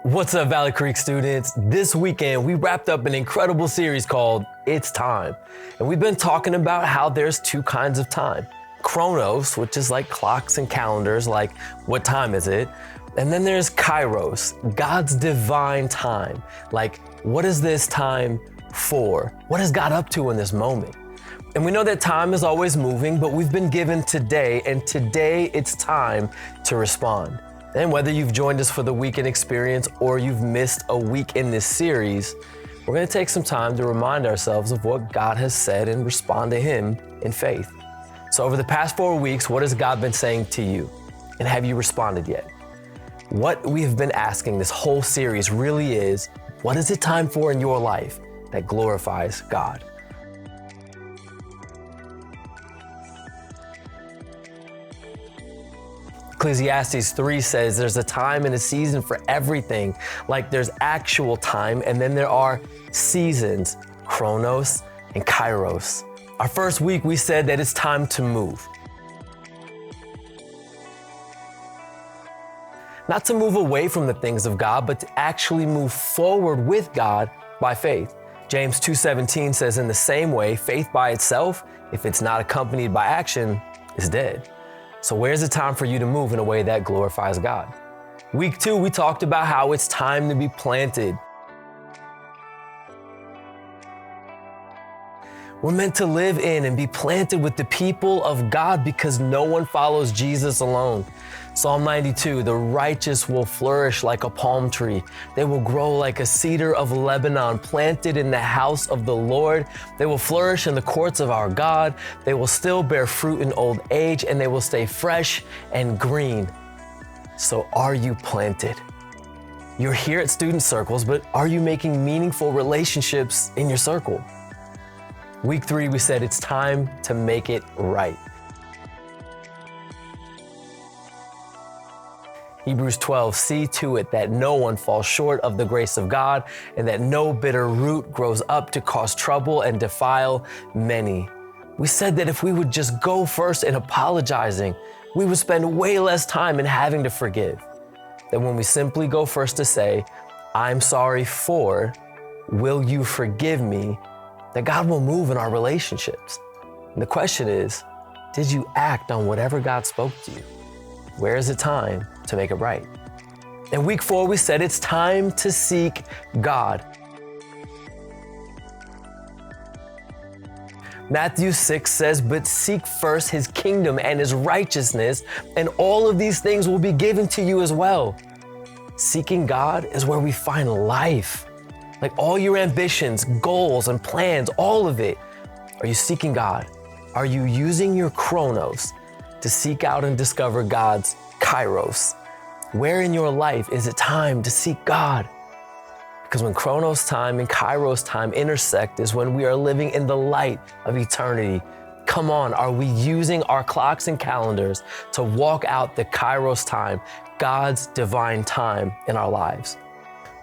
What's up, Valley Creek students? This weekend, we wrapped up an incredible series called It's Time. And we've been talking about how there's two kinds of time. Chronos, which is like clocks and calendars, like what time is it? And then there's Kairos, God's divine time. Like, what is this time for? What is God up to in this moment? And we know that time is always moving, but we've been given today, and today it's time to respond. And whether you've joined us for the weekend experience or you've missed a week in this series, we're going to take some time to remind ourselves of what God has said and respond to Him in faith. So over the past 4 weeks, what has God been saying to you? And have you responded yet? What we have been asking this whole series really is, what is it time for in your life that glorifies God? Ecclesiastes 3 says there's a time and a season for everything. Like there's actual time, and then there are seasons, Chronos and Kairos. Our first week, we said that it's time to move. Not to move away from the things of God, but to actually move forward with God by faith. James 2:17 says, in the same way, faith by itself, if it's not accompanied by action, is dead. So where's the time for you to move in a way that glorifies God? Week 2, we talked about how it's time to be planted. We're meant to live in and be planted with the people of God because no one follows Jesus alone. Psalm 92, the righteous will flourish like a palm tree. They will grow like a cedar of Lebanon, planted in the house of the Lord. They will flourish in the courts of our God. They will still bear fruit in old age, and they will stay fresh and green. So are you planted? You're here at student circles, but are you making meaningful relationships in your circle? Week 3, we said it's time to make it right. Hebrews 12, see to it that no one falls short of the grace of God, and that no bitter root grows up to cause trouble and defile many. We said that if we would just go first in apologizing, we would spend way less time in having to forgive. That when we simply go first to say, I'm sorry for, will you forgive me? That God will move in our relationships. And the question is, did you act on whatever God spoke to you? Where is it time to make it right? In week 4, we said it's time to seek God. Matthew 6 says, but seek first His kingdom and His righteousness, and all of these things will be given to you as well. Seeking God is where we find life. Like all your ambitions, goals, and plans, all of it. Are you seeking God? Are you using your chronos to seek out and discover God's kairos? Where in your life is it time to seek God? Because when chronos time and kairos time intersect is when we are living in the light of eternity. Come on, are we using our clocks and calendars to walk out the kairos time, God's divine time in our lives?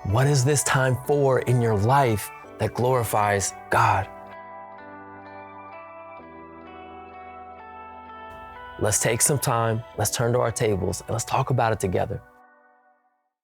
What is this time for in your life that glorifies God? Let's take some time, let's turn to our tables, and let's talk about it together.